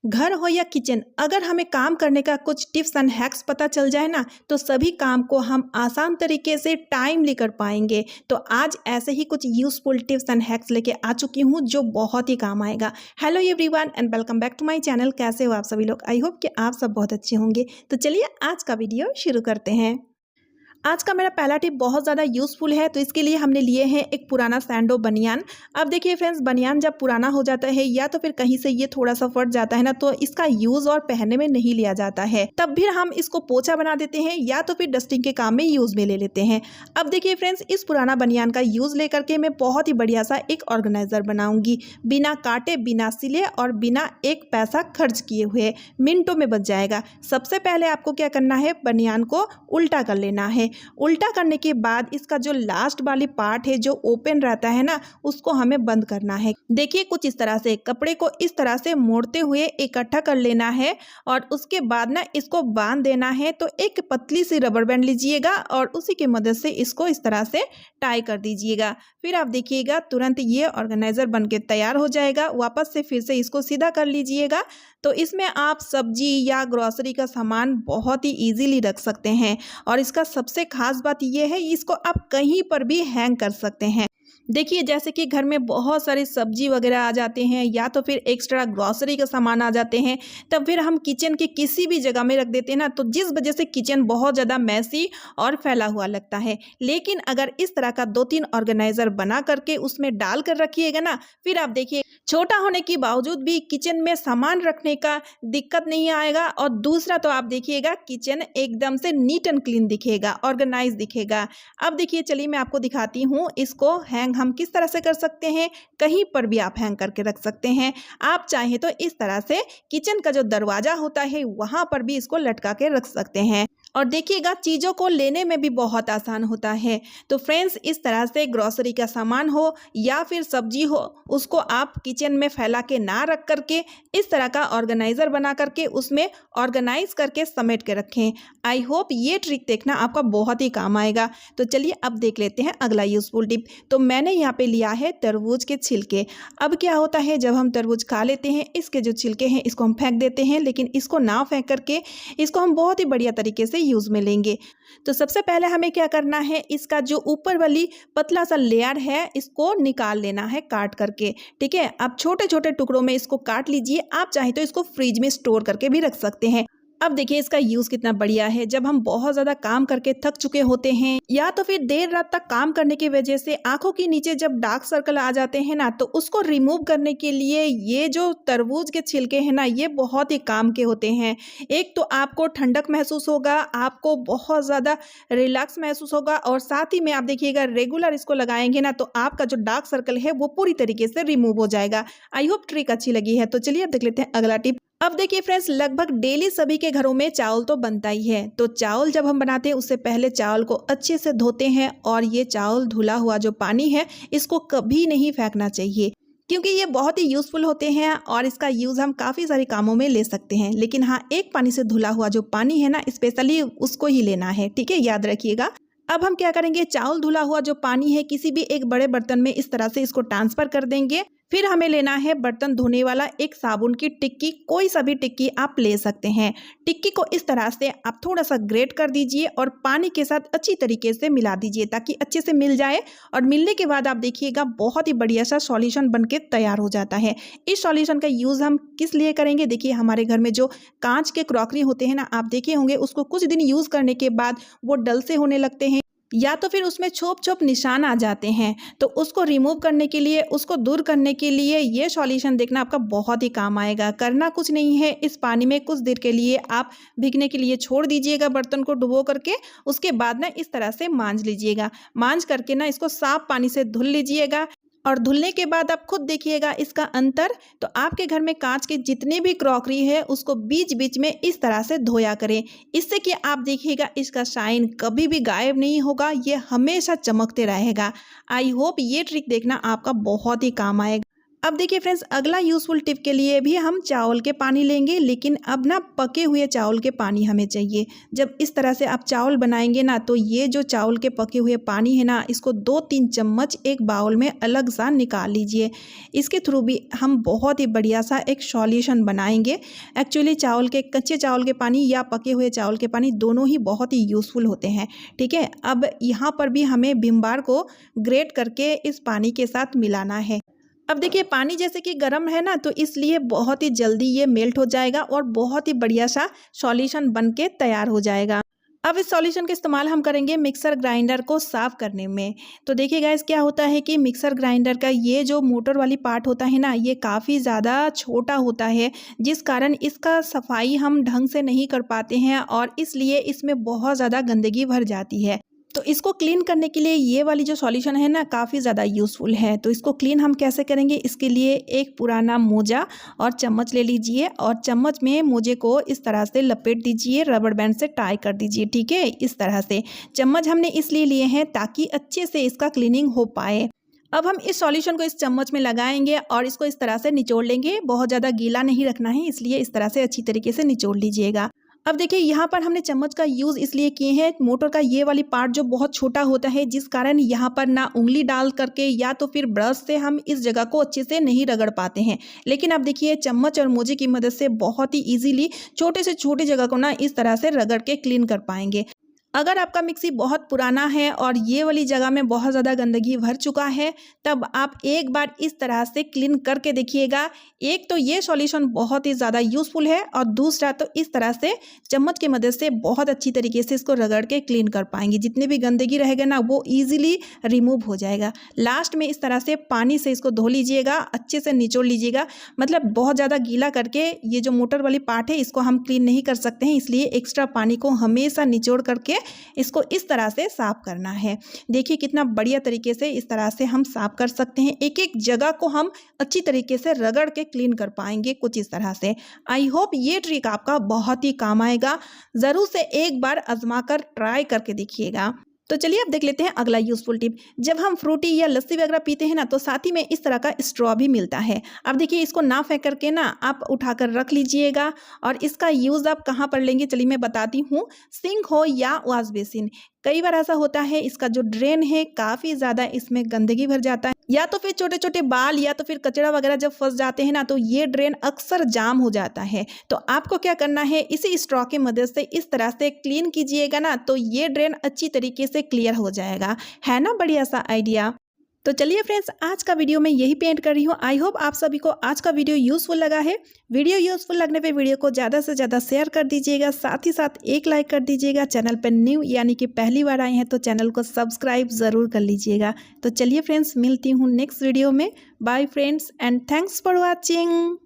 घर हो या किचन, अगर हमें काम करने का कुछ टिप्स एंड हैक्स पता चल जाए ना, तो सभी काम को हम आसान तरीके से टाइमली कर पाएंगे। तो आज ऐसे ही कुछ यूजफुल टिप्स एंड हैक्स लेके आ चुकी हूँ जो बहुत ही काम आएगा। Hello everyone and welcome back to my channel. कैसे हो आप सभी लोग? आई होप कि आप सब बहुत अच्छे होंगे। तो चलिए आज का वीडियो शुरू करते हैं। आज का मेरा पहला टिप बहुत ज़्यादा यूज़फुल है। तो इसके लिए हमने लिए हैं एक पुराना सैंडो बनियान। अब देखिए फ्रेंड्स, बनियान जब पुराना हो जाता है या तो फिर कहीं से ये थोड़ा सा फट जाता है ना, तो इसका यूज़ और पहनने में नहीं लिया जाता है। तब भी हम इसको पोछा बना देते हैं या तो फिर डस्टिंग के काम में यूज़ में ले लेते हैं। अब देखिए फ्रेंड्स, इस पुराना बनियान का यूज़ लेकर के मैं बहुत ही बढ़िया सा एक ऑर्गेनाइज़र बनाऊंगी, बिना काटे, बिना सिले और बिना एक पैसा खर्च किए हुए। मिनटों में बच जाएगा। सबसे पहले आपको क्या करना है, बनियान को उल्टा कर लेना है। उल्टा करने के बाद इसका जो लास्ट वाली पार्ट है जो ओपन रहता है ना, उसको हमें बंद करना है। देखिए कुछ इस तरह से कपड़े को इस तरह से मोड़ते हुए इकट्ठा कर लेना है और उसके बाद ना इसको बांध देना है। तो एक पतली सी रबर बैंड लीजिएगा और उसी की मदद से इसको इस तरह से टाई कर दीजिएगा। फिर आप देखिएगा तुरंत ये ऑर्गेनाइजर बन के तैयार हो जाएगा। वापस से फिर से इसको सीधा कर लीजिएगा। तो इसमें आप सब्जी या ग्रोसरी का सामान बहुत ही इजीली रख सकते हैं। और इसका सबसे खास बात यह है, इसको आप कहीं पर भी हैंग कर सकते हैं। देखिए जैसे कि घर में बहुत सारे सब्जी वगैरह आ जाते हैं या तो फिर एक्स्ट्रा ग्रॉसरी का सामान आ जाते हैं, तब फिर हम किचन के किसी भी जगह में रख देते हैं ना, तो जिस वजह से किचन बहुत ज़्यादा मैसी और फैला हुआ लगता है। लेकिन अगर इस तरह का 2-3 ऑर्गेनाइजर बना करके उसमें डाल कर रखिएगा ना, फिर आप देखिए छोटा होने के बावजूद भी किचन में सामान रखने का दिक्कत नहीं आएगा। और दूसरा तो आप देखिएगा किचन एकदम से नीट एंड क्लीन दिखेगा, ऑर्गेनाइज दिखेगा। अब देखिए चलिए मैं आपको दिखाती हूँ इसको हैंग हम किस तरह से कर सकते हैं। कहीं पर भी आप हैंग करके रख सकते हैं। आप चाहें तो इस तरह से किचन का जो दरवाजा होता है वहां पर भी इसको लटका के रख सकते हैं। और देखिएगा चीज़ों को लेने में भी बहुत आसान होता है। तो फ्रेंड्स, इस तरह से ग्रोसरी का सामान हो या फिर सब्जी हो, उसको आप किचन में फैला के ना रख करके इस तरह का ऑर्गेनाइजर बना करके उसमें ऑर्गेनाइज करके समेट के रखें। आई होप ये ट्रिक देखना आपका बहुत ही काम आएगा। तो चलिए अब देख लेते हैं अगला यूजफुल टिप। तो मैंने यहाँ पे लिया है तरबूज के छिलके। अब क्या होता है, जब हम तरबूज खा लेते हैं, इसके जो छिलके हैं इसको हम फेंक देते हैं, लेकिन इसको ना फेंक करके इसको हम बहुत ही बढ़िया तरीके से यूज में लेंगे। तो सबसे पहले हमें क्या करना है, इसका जो ऊपर वाली पतला सा लेयर है इसको निकाल लेना है काट करके। ठीक है, आप छोटे छोटे टुकड़ों में इसको काट लीजिए। आप चाहे तो इसको फ्रिज में स्टोर करके भी रख सकते हैं। अब देखिए इसका यूज़ कितना बढ़िया है। जब हम बहुत ज़्यादा काम करके थक चुके होते हैं या तो फिर देर रात तक काम करने की वजह से आंखों के नीचे जब डार्क सर्कल आ जाते हैं ना, तो उसको रिमूव करने के लिए ये जो तरबूज के छिलके हैं ना, ये बहुत ही काम के होते हैं। एक तो आपको ठंडक महसूस होगा, आपको बहुत ज़्यादा रिलैक्स महसूस होगा और साथ ही में आप देखिएगा रेगुलर इसको लगाएंगे ना, तो आपका जो डार्क सर्कल है वो पूरी तरीके से रिमूव हो जाएगा। आई होप ट्रिक अच्छी लगी है। तो चलिए अब देख लेते हैं अगला टिप। अब देखिए फ्रेंड्स, लगभग डेली सभी के घरों में चावल तो बनता ही है। तो चावल जब हम बनाते हैं उससे पहले चावल को अच्छे से धोते हैं और ये चावल धुला हुआ जो पानी है इसको कभी नहीं फेंकना चाहिए, क्योंकि ये बहुत ही यूज़फुल होते हैं और इसका यूज़ हम काफ़ी सारे कामों में ले सकते हैं। लेकिन हाँ, एक पानी से धुला हुआ जो पानी है ना, स्पेशली उसको ही लेना है। ठीक है, याद रखिएगा। अब हम क्या करेंगे, चावल धुला हुआ जो पानी है किसी भी एक बड़े बर्तन में इस तरह से इसको ट्रांसफर कर देंगे। फिर हमें लेना है बर्तन धोने वाला एक साबुन की टिक्की। कोई सा भी टिक्की आप ले सकते हैं। टिक्की को इस तरह से आप थोड़ा सा ग्रेट कर दीजिए और पानी के साथ अच्छी तरीके से मिला दीजिए ताकि अच्छे से मिल जाए। और मिलने के बाद आप देखिएगा बहुत ही बढ़िया सा सॉल्यूशन बनके तैयार हो जाता है। इस सॉल्यूशन का यूज़ हम किस लिए करेंगे, देखिए हमारे घर में जो कांच के क्रॉकरी होते हैं ना, आप देखे होंगे उसको कुछ दिन यूज़ करने के बाद वो डल से होने लगते हैं या तो फिर उसमें छोप छोप निशान आ जाते हैं। तो उसको रिमूव करने के लिए, उसको दूर करने के लिए ये सॉल्यूशन देखना आपका बहुत ही काम आएगा। करना कुछ नहीं है, इस पानी में कुछ देर के लिए आप भीगने के लिए छोड़ दीजिएगा बर्तन को डुबो करके। उसके बाद ना इस तरह से मांज लीजिएगा। मांज करके ना इसको साफ पानी से धुल लीजिएगा और धुलने के बाद आप खुद देखिएगा इसका अंतर। तो आपके घर में कांच के जितने भी क्रॉकरी है उसको बीच बीच में इस तरह से धोया करें। इससे कि आप देखिएगा इसका शाइन कभी भी गायब नहीं होगा, ये हमेशा चमकते रहेगा। आई होप ये ट्रिक देखना आपका बहुत ही काम आएगा। अब देखिए फ्रेंड्स, अगला यूज़फुल टिप के लिए भी हम चावल के पानी लेंगे, लेकिन अब ना पके हुए चावल के पानी हमें चाहिए। जब इस तरह से आप चावल बनाएंगे ना, तो ये जो चावल के पके हुए पानी है ना, इसको 2-3 चम्मच एक बाउल में अलग सा निकाल लीजिए। इसके थ्रू भी हम बहुत ही बढ़िया सा एक सॉल्यूशन बनाएंगे। एक्चुअली कच्चे चावल के पानी या पके हुए चावल के पानी दोनों ही बहुत ही यूज़फुल होते हैं। ठीक है, अब यहाँ पर भी हमें विम बार को ग्रेट करके इस पानी के साथ मिलाना है। अब देखिए, पानी जैसे कि गर्म है ना, तो इसलिए बहुत ही जल्दी ये मेल्ट हो जाएगा और बहुत ही बढ़िया सा सॉल्यूशन बन के तैयार हो जाएगा। अब इस सॉल्यूशन का इस्तेमाल हम करेंगे मिक्सर ग्राइंडर को साफ़ करने में। तो देखिए गाइस, क्या होता है कि मिक्सर ग्राइंडर का ये जो मोटर वाली पार्ट होता है ना, ये काफ़ी ज़्यादा छोटा होता है, जिस कारण इसका सफाई हम ढंग से नहीं कर पाते हैं और इसलिए इसमें बहुत ज़्यादा गंदगी भर जाती है। तो इसको क्लीन करने के लिए ये वाली जो सॉल्यूशन है ना, काफ़ी ज़्यादा यूज़फुल है। तो इसको क्लीन हम कैसे करेंगे, इसके लिए एक पुराना मोजा और चम्मच ले लीजिए और चम्मच में मोजे को इस तरह से लपेट दीजिए, रबड़ बैंड से टाई कर दीजिए। ठीक है, इस तरह से चम्मच हमने इसलिए लिए हैं ताकि अच्छे से इसका क्लीनिंग हो पाए। अब हम इस सॉल्यूशन को इस चम्मच में लगाएंगे और इसको इस तरह से निचोड़ लेंगे। बहुत ज़्यादा गीला नहीं रखना है, इसलिए इस तरह से अच्छी तरीके से निचोड़ लीजिएगा। अब देखिए, यहाँ पर हमने चम्मच का यूज़ इसलिए किए हैं, मोटर का ये वाली पार्ट जो बहुत छोटा होता है, जिस कारण यहाँ पर ना उंगली डाल करके या तो फिर ब्रश से हम इस जगह को अच्छे से नहीं रगड़ पाते हैं। लेकिन अब देखिए, चम्मच और मोजे की मदद से बहुत ही ईजिली छोटे से छोटी जगह को ना इस तरह से रगड़ के क्लीन कर पाएंगे। अगर आपका मिक्सी बहुत पुराना है और ये वाली जगह में बहुत ज़्यादा गंदगी भर चुका है, तब आप एक बार इस तरह से क्लीन करके देखिएगा। एक तो ये सॉल्यूशन बहुत ही ज़्यादा यूज़फुल है और दूसरा तो इस तरह से चम्मच की मदद से बहुत अच्छी तरीके से इसको रगड़ के क्लीन कर पाएंगे। जितने भी गंदगी रहेगा ना, वो ईजिली रिमूव हो जाएगा। लास्ट में इस तरह से पानी से इसको धो लीजिएगा, अच्छे से निचोड़ लीजिएगा। मतलब बहुत ज़्यादा गीला करके ये जो मोटर वाली पार्ट है, इसको हम क्लीन नहीं कर सकते हैं, इसलिए एक्स्ट्रा पानी को हमेशा निचोड़ करके इसको इस तरह से साफ करना है। देखिए कितना बढ़िया तरीके से इस तरह से हम साफ कर सकते हैं। एक एक जगह को हम अच्छी तरीके से रगड़ के क्लीन कर पाएंगे कुछ इस तरह से। आई होप ये ट्रिक आपका बहुत ही काम आएगा। ज़रूर से एक बार आजमा कर ट्राई करके देखिएगा। तो चलिए अब देख लेते हैं अगला यूज़फुल टिप। जब हम फ्रूटी या लस्सी वगैरह पीते हैं ना, तो साथ ही में इस तरह का स्ट्रॉ भी मिलता है। अब देखिए, इसको ना फेंक करके ना आप उठाकर रख लीजिएगा और इसका यूज़ आप कहाँ पर लेंगे, चलिए मैं बताती हूँ। सिंक हो या वॉश बेसिन, कई बार ऐसा होता है इसका जो ड्रेन है काफ़ी ज़्यादा इसमें गंदगी भर जाता है, या तो फिर छोटे छोटे बाल या तो फिर कचरा वगैरह जब फंस जाते हैं ना, तो ये ड्रेन अक्सर जाम हो जाता है। तो आपको क्या करना है, इसी स्ट्रॉ की मदद से इस तरह से क्लीन कीजिएगा ना, तो ये ड्रेन अच्छी तरीके से क्लियर हो जाएगा। है ना बढ़िया सा आइडिया। तो चलिए फ्रेंड्स, आज का वीडियो मैं यही पेंट कर रही हूँ। आई होप आप सभी को आज का वीडियो यूज़फुल लगा है। वीडियो यूज़फुल लगने पे वीडियो को ज़्यादा से ज़्यादा शेयर कर दीजिएगा, साथ ही साथ एक लाइक कर दीजिएगा। चैनल पर न्यू यानी कि पहली बार आए हैं तो चैनल को सब्सक्राइब ज़रूर कर लीजिएगा। तो चलिए फ्रेंड्स, मिलती हूँ नेक्स्ट वीडियो में। Bye friends and thanks for watching.